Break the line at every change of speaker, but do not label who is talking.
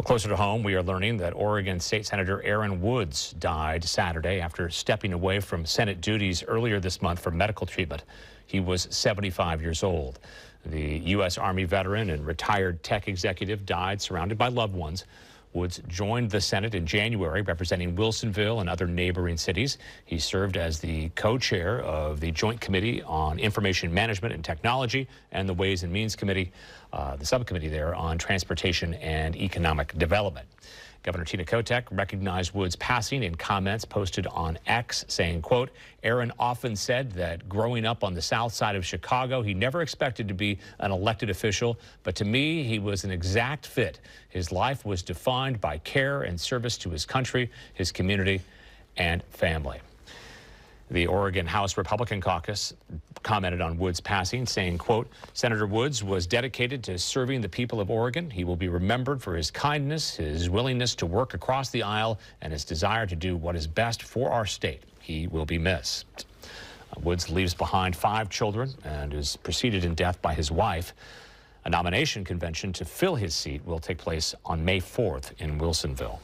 Well, closer to home, we are learning that Oregon State Senator Aaron Woods died Saturday after stepping away from Senate duties earlier this month for medical treatment. He was 75 years old. The U.S. Army veteran and retired tech executive died surrounded by loved ones. Woods joined the Senate in January, representing Wilsonville and other neighboring cities. He served as the co-chair of the Joint Committee on Information Management and Technology and the Ways and Means Committee, the subcommittee there on Transportation and Economic Development. Governor Tina Kotek recognized Woods' passing in comments posted on X, saying, quote, Aaron often said that growing up on the south side of Chicago, he never expected to be an elected official, but to me, he was an exact fit. His life was defined by care and service to his country, his community, and family. The Oregon House Republican Caucus commented on Woods' passing, saying, quote, Senator Woods was dedicated to serving the people of Oregon. He will be remembered for his kindness, his willingness to work across the aisle, and his desire to do what is best for our state. He will be missed. Woods leaves behind 5 children and is preceded in death by his wife. A nomination convention to fill his seat will take place on May 4th in Wilsonville.